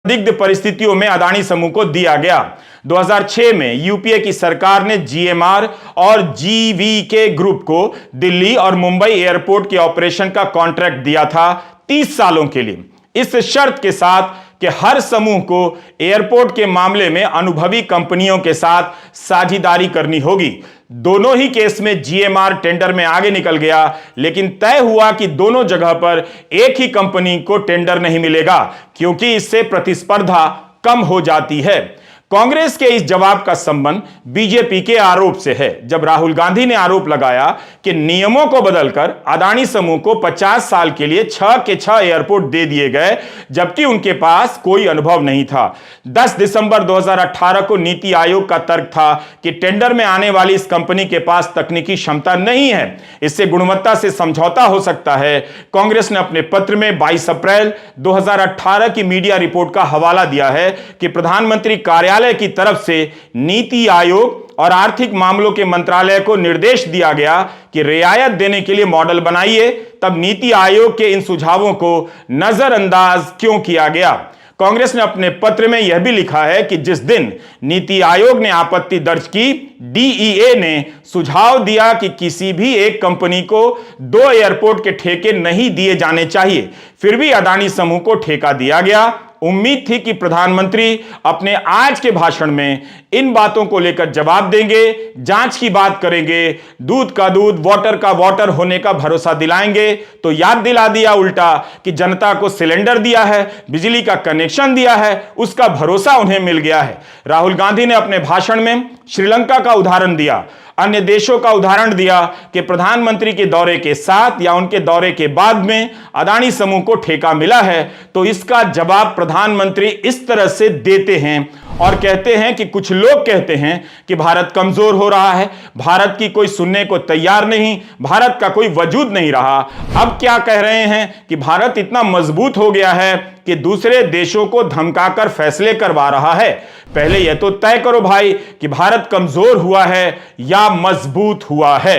संदिग्ध परिस्थितियों में अदानी समूह को दिया गया। 2006 में यूपीए की सरकार ने जीएमआर और जीवीके ग्रुप को दिल्ली और मुंबई एयरपोर्ट के ऑपरेशन का कॉन्ट्रैक्ट दिया था 30 सालों के लिए, इस शर्त के साथ कि हर समूह को एयरपोर्ट के मामले में अनुभवी कंपनियों के साथ साझेदारी करनी होगी। दोनों ही केस में जीएमआर टेंडर में आगे निकल गया, लेकिन तय हुआ कि दोनों जगह पर एक ही कंपनी को टेंडर नहीं मिलेगा, क्योंकि इससे प्रतिस्पर्धा कम हो जाती है। कांग्रेस के इस जवाब का संबंध बीजेपी के आरोप से है, जब राहुल गांधी ने आरोप लगाया कि नियमों को बदलकर अदानी समूह को 50 साल के लिए 6 के 6 एयरपोर्ट दे दिए गए, जबकि उनके पास कोई अनुभव नहीं था। 10 दिसंबर 2018 को नीति आयोग का तर्क था कि टेंडर में आने वाली इस कंपनी के पास तकनीकी क्षमता नहीं है, इससे गुणवत्ता से समझौता हो सकता है। कांग्रेस ने अपने पत्र में 22 अप्रैल 2018 की मीडिया रिपोर्ट का हवाला दिया है कि प्रधानमंत्री कार्यालय की तरफ से नीति आयोग और आर्थिक मामलों के मंत्रालय को निर्देश दिया गया कि रियायत देने के लिए मॉडल बनाइए। तब नीति आयोग के इन सुझावों को नजरअंदाज क्यों किया गया? कांग्रेस ने अपने पत्र में यह भी लिखा है कि जिस दिन नीति आयोग ने आपत्ति दर्ज की, डीईए ने सुझाव दिया कि किसी भी एक कंपनी को 2 एयरपोर्ट के ठेके नहीं दिए जाने चाहिए, फिर भी अदानी समूह को ठेका दिया गया। उम्मीद थी कि प्रधानमंत्री अपने आज के भाषण में इन बातों को लेकर जवाब देंगे, जांच की बात करेंगे, दूध का दूध, वाटर का वाटर होने का भरोसा दिलाएंगे। तो याद दिला दिया उल्टा कि जनता को सिलेंडर दिया है, बिजली का कनेक्शन दिया है, उसका भरोसा उन्हें मिल गया है। राहुल गांधी ने अपने भाषण में श्रीलंका का उदाहरण दिया, अन्य देशों का उदाहरण दिया कि प्रधानमंत्री के दौरे के साथ या उनके दौरे के बाद में अदानी समूह को ठेका मिला है। तो इसका जवाब प्रधानमंत्री इस तरह से देते हैं और कहते हैं कि कुछ लोग कहते हैं कि भारत कमजोर हो रहा है, भारत की कोई सुनने को तैयार नहीं, भारत का कोई वजूद नहीं रहा। अब क्या कह रहे हैं कि भारत इतना मजबूत हो गया है कि दूसरे देशों को धमकाकर फैसले करवा रहा है। पहले यह तो तय करो भाई कि भारत कमजोर हुआ है या मजबूत हुआ है।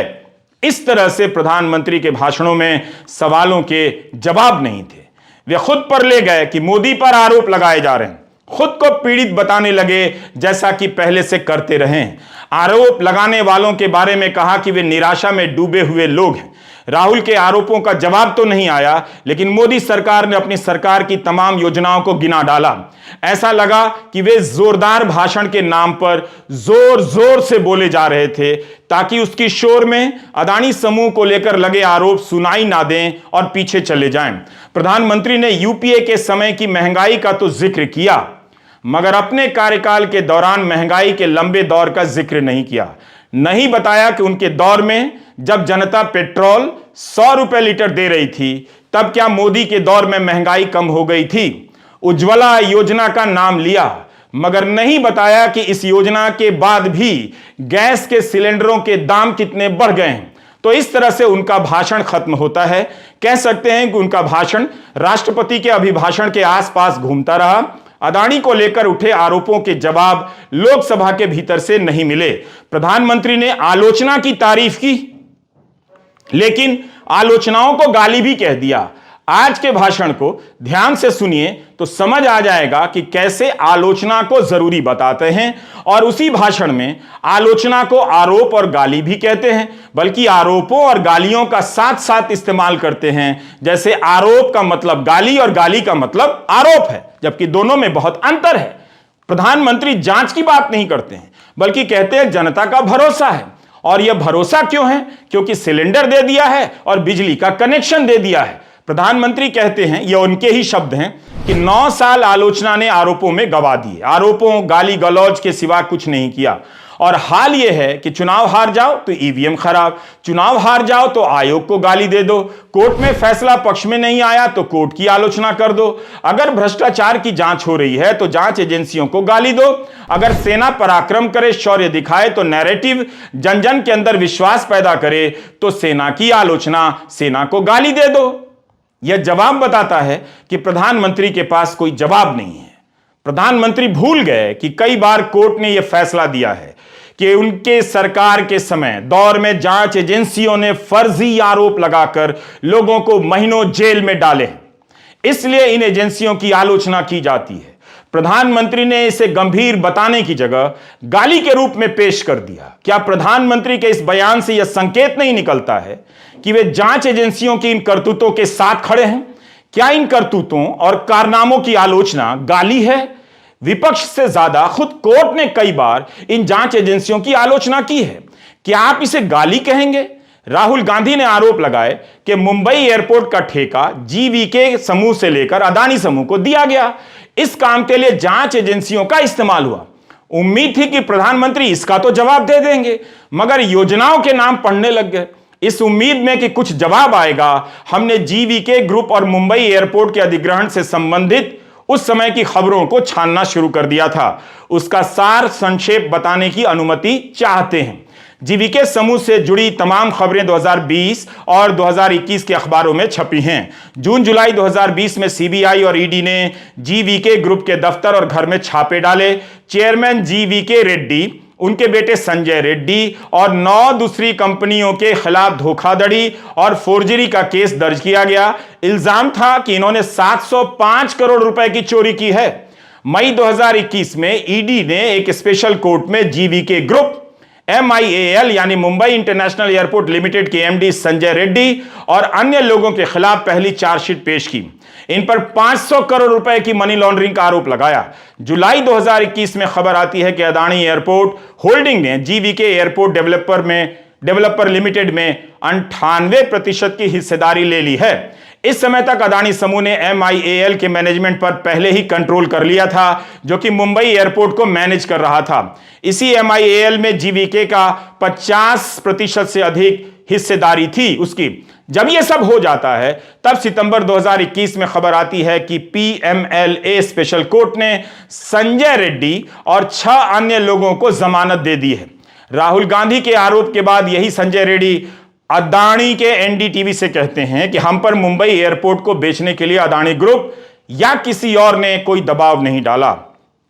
इस तरह से प्रधानमंत्री के भाषणों में सवालों के जवाब नहीं थे। वे खुद पर ले गए कि मोदी पर आरोप लगाए जा रहे हैं, खुद को पीड़ित बताने लगे जैसा कि पहले से करते रहे। आरोप लगाने वालों के बारे में कहा कि वे निराशा में डूबे हुए लोग हैं। राहुल के आरोपों का जवाब तो नहीं आया, लेकिन मोदी सरकार ने अपनी सरकार की तमाम योजनाओं को गिना डाला। ऐसा लगा कि वे जोरदार भाषण के नाम पर जोर जोर से बोले जा रहे थे, ताकि उसकी शोर में अदानी समूह को लेकर लगे आरोप सुनाई ना दें और पीछे चले जाएं। प्रधानमंत्री ने यूपीए के समय की महंगाई का तो जिक्र किया, मगर अपने कार्यकाल के दौरान महंगाई के लंबे दौर का जिक्र नहीं किया। नहीं बताया कि उनके दौर में जब जनता पेट्रोल 100 रुपए लीटर दे रही थी, तब क्या मोदी के दौर में महंगाई कम हो गई थी? उज्ज्वला योजना का नाम लिया, मगर नहीं बताया कि इस योजना के बाद भी गैस के सिलेंडरों के दाम कितने बढ़ गए हैं। तो इस तरह से उनका भाषण खत्म होता है। कह सकते हैं कि उनका भाषण राष्ट्रपति के अभिभाषण के आसपास घूमता रहा। अदानी को लेकर उठे आरोपों के जवाब लोकसभा के भीतर से नहीं मिले। प्रधानमंत्री ने आलोचना की तारीफ की, लेकिन आलोचनाओं को गाली भी कह दिया। आज के भाषण को ध्यान से सुनिए तो समझ आ जाएगा कि कैसे आलोचना को जरूरी बताते हैं, और उसी भाषण में आलोचना को आरोप और गाली भी कहते हैं, बल्कि आरोपों और गालियों का साथ साथ इस्तेमाल करते हैं, जैसे आरोप का मतलब गाली और गाली का मतलब आरोप है, जबकि दोनों में बहुत अंतर है। प्रधानमंत्री जांच की बात नहीं करते हैं, बल्कि कहते हैं जनता का भरोसा है। और यह भरोसा क्यों है? क्योंकि सिलेंडर दे दिया है और बिजली का कनेक्शन दे दिया है। प्रधानमंत्री कहते हैं, यह उनके ही शब्द हैं, कि 9 साल आलोचना ने आरोपों में गवा दिए, आरोपों गाली गलौज के सिवा कुछ नहीं किया। और हाल यह है कि चुनाव हार जाओ तो ईवीएम खराब, चुनाव हार जाओ तो आयोग को गाली दे दो, कोर्ट में फैसला पक्ष में नहीं आया तो कोर्ट की आलोचना कर दो, अगर भ्रष्टाचार की जांच हो रही है तो जांच एजेंसियों को गाली दो, अगर सेना पराक्रम करे, शौर्य दिखाए तो नैरेटिव जन जन के अंदर विश्वास पैदा करे तो सेना की आलोचना, सेना को गाली दे दो। यह जवाब बताता है कि प्रधानमंत्री के पास कोई जवाब नहीं है। प्रधानमंत्री भूल गए कि कई बार कोर्ट ने यह फैसला दिया है कि उनके सरकार के समय दौर में जांच एजेंसियों ने फर्जी आरोप लगाकर लोगों को महीनों जेल में डाले हैं, इसलिए इन एजेंसियों की आलोचना की जाती है। प्रधानमंत्री ने इसे गंभीर बताने की जगह गाली के रूप में पेश कर दिया। क्या प्रधानमंत्री के इस बयान से यह संकेत नहीं निकलता है कि वे जांच एजेंसियों की इन करतूतों के साथ खड़े हैं? क्या इन करतूतों और कारनामों की आलोचना गाली है? विपक्ष से ज्यादा खुद कोर्ट ने कई बार इन जांच एजेंसियों की आलोचना की है। क्या आप इसे गाली कहेंगे? राहुल गांधी ने आरोप लगाए कि मुंबई एयरपोर्ट का ठेका जीवीके समूह से लेकर अदानी समूह को दिया गया। इस काम के लिए जांच एजेंसियों का इस्तेमाल हुआ। उम्मीद थी कि प्रधानमंत्री इसका तो जवाब दे देंगे, मगर योजनाओं के नाम पढ़ने लग गए। इस उम्मीद में कि कुछ जवाब आएगा, हमने जीवीके ग्रुप और मुंबई एयरपोर्ट के अधिग्रहण से संबंधित उस समय की खबरों को छानना शुरू कर दिया था। उसका सार संक्षेप बताने की अनुमति चाहते हैं। जीवीके समूह से जुड़ी तमाम खबरें 2020 और 2021 के अखबारों में छपी हैं। जून जुलाई 2020 में सीबीआई और ईडी ने जीवीके ग्रुप के दफ्तर और घर में छापे डाले। चेयरमैन जीवीके रेड्डी, उनके बेटे संजय रेड्डी और 9 दूसरी कंपनियों के खिलाफ धोखाधड़ी और फोर्जरी का केस दर्ज किया गया। इल्जाम था कि इन्होंने 705 करोड़ रुपए की चोरी की है। मई 2021 में ईडी ने एक स्पेशल कोर्ट में जीवीके ग्रुप, MIAL यानी मुंबई इंटरनेशनल एयरपोर्ट लिमिटेड के एमडी संजय रेड्डी और अन्य लोगों के खिलाफ पहली चार्जशीट पेश की। इन पर 500 करोड़ रुपए की मनी लॉन्ड्रिंग का आरोप लगाया। जुलाई 2021 में खबर आती है कि अदानी एयरपोर्ट होल्डिंग ने जीवीके एयरपोर्ट डेवलपर लिमिटेड में 98% की हिस्सेदारी ले ली है। इस समय तक अदानी समूह ने MIAL के मैनेजमेंट पर पहले ही कंट्रोल कर लिया था, जो कि मुंबई एयरपोर्ट को मैनेज कर रहा था। इसी MIAL में जीवीके का 50% से अधिक हिस्सेदारी थी उसकी। जब यह सब हो जाता है, तब सितंबर 2021 में खबर आती है कि PMLA स्पेशल कोर्ट ने संजय रेड्डी और 6 अन्य लोगों को जमानत दे दी है। राहुल गांधी के आरोप के बाद यही संजय रेड्डी अदानी के NDTV से कहते हैं कि हम पर मुंबई एयरपोर्ट को बेचने के लिए अदानी ग्रुप या किसी और ने कोई दबाव नहीं डाला।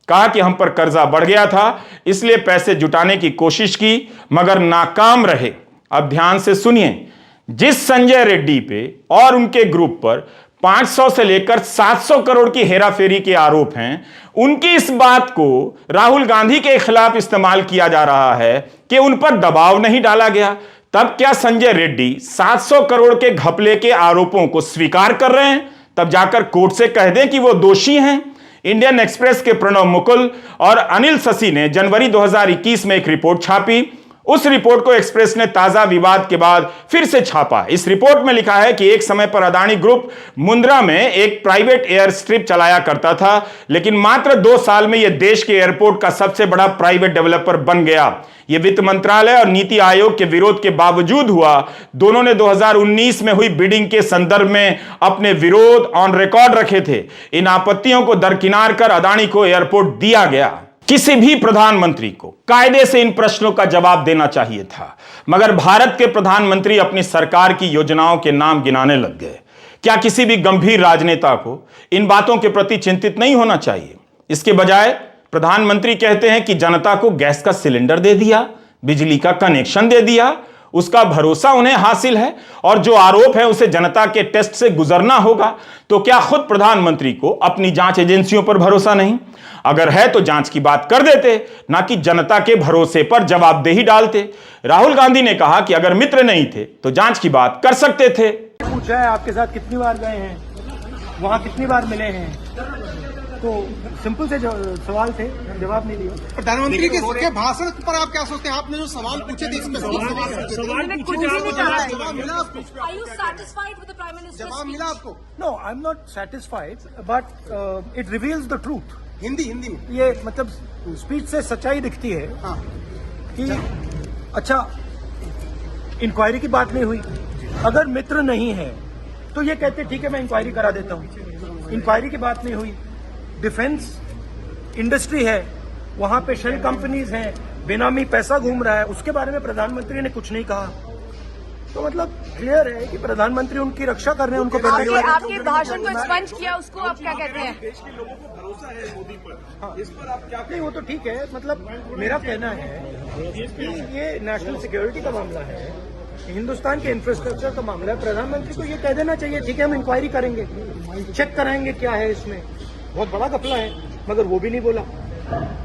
कहा कि हम पर कर्जा बढ़ गया था, इसलिए पैसे जुटाने की कोशिश की, मगर नाकाम रहे। अब ध्यान से सुनिए, जिस संजय रेड्डी पे और उनके ग्रुप पर 500 से लेकर 700 करोड़ की हेराफेरी के आरोप हैं, उनकी इस बात को राहुल गांधी के खिलाफ इस्तेमाल किया जा रहा है कि उन पर दबाव नहीं डाला गया। तब क्या संजय रेड्डी 700 करोड़ के घपले के आरोपों को स्वीकार कर रहे हैं? तब जाकर कोर्ट से कह दें कि वो दोषी हैं। इंडियन एक्सप्रेस के प्रणव मुकुल और अनिल ससी ने जनवरी 2021 में एक रिपोर्ट छापी। उस रिपोर्ट को एक्सप्रेस ने ताजा विवाद के बाद फिर से छापा। इस रिपोर्ट में लिखा है कि एक समय पर अदानी ग्रुप मुंद्रा में एक प्राइवेट एयर स्ट्रिप चलाया करता था, लेकिन मात्र 2 साल में यह देश के एयरपोर्ट का सबसे बड़ा प्राइवेट डेवलपर बन गया। यह वित्त मंत्रालय और नीति आयोग के विरोध के बावजूद हुआ। दोनों ने 2019 में हुई बिडिंग के संदर्भ में अपने विरोध ऑन रिकॉर्ड रखे थे। इन आपत्तियों को दरकिनार कर अदानी को एयरपोर्ट दिया गया। किसी भी प्रधानमंत्री को कायदे से इन प्रश्नों का जवाब देना चाहिए था, मगर भारत के प्रधानमंत्री अपनी सरकार की योजनाओं के नाम गिनाने लग गए। क्या किसी भी गंभीर राजनेता को इन बातों के प्रति चिंतित नहीं होना चाहिए? इसके बजाय प्रधानमंत्री कहते हैं कि जनता को गैस का सिलेंडर दे दिया, बिजली का कनेक्शन दे दिया, उसका भरोसा उन्हें हासिल है और जो आरोप है उसे जनता के टेस्ट से गुजरना होगा। तो क्या खुद प्रधानमंत्री को अपनी जांच एजेंसियों पर भरोसा नहीं? अगर है तो जांच की बात कर देते, ना कि जनता के भरोसे पर जवाबदेही डालते। राहुल गांधी ने कहा कि अगर मित्र नहीं थे तो जांच की बात कर सकते थे। पूछा है आपके साथ कितनी बार गए हैं, वहाँ कितनी बार मिले हैं, तो सिंपल से सवाल थे, जवाब नहीं दिया। प्रधानमंत्री के भाषण पर आप क्या सोचते हैं? आपने जो सवाल पूछे थे, इसमें सवाल ने कुछ जवाब मिला आपको? Are you satisfied with the Prime Minister's जवाब मिला आपको? No, I am not satisfied, but it reveals the truth. Hindi में ये मतलब स्पीच से सच्चाई दिखती है। हाँ। कि अच्छा, इंक्वायरी की बात नहीं हुई। अगर मित्र नहीं है तो ये कहते ठीक है मैं इंक्वायरी करा देता हूँ। इंक्वायरी की बात नहीं हुई। डिफेंस इंडस्ट्री है, वहां पे शेल कंपनीज हैं, बेनामी पैसा घूम रहा है, उसके बारे में प्रधानमंत्री ने कुछ नहीं कहा। तो मतलब क्लियर है कि प्रधानमंत्री उनकी रक्षा कर रहे हैं, उनको आपके भाषण को एक्सपंज किया, उसको आप क्या कहते हैं? देश के लोगों को भरोसा है मोदी पर। हाँ, इस पर आप क्या? नहीं, वो तो ठीक है। मतलब मेरा कहना है कि ये नेशनल सिक्योरिटी का मामला है, हिंदुस्तान के इंफ्रास्ट्रक्चर का मामला है। प्रधानमंत्री को ये कह देना चाहिए ठीक है हम इंक्वायरी करेंगे, चेक कराएंगे क्या है इसमें। बहुत बड़ा घपला है। मगर वो भी नहीं बोला।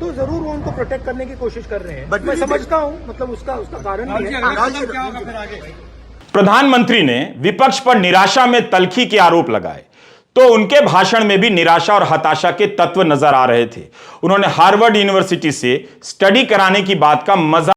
तो जरूर वो उनको प्रोटेक्ट करने की कोशिश कर रहे हैं, बट मैं समझता हूं, मतलब उसका कारण भी है। क्या होगा फिर आगे? प्रधानमंत्री ने विपक्ष पर निराशा में तल्खी के आरोप लगाए तो उनके भाषण में भी निराशा और हताशा के तत्व नजर आ रहे थे। उन्होंने हार्वर्ड यूनिवर्सिटी से स्टडी कराने की बात का मजाक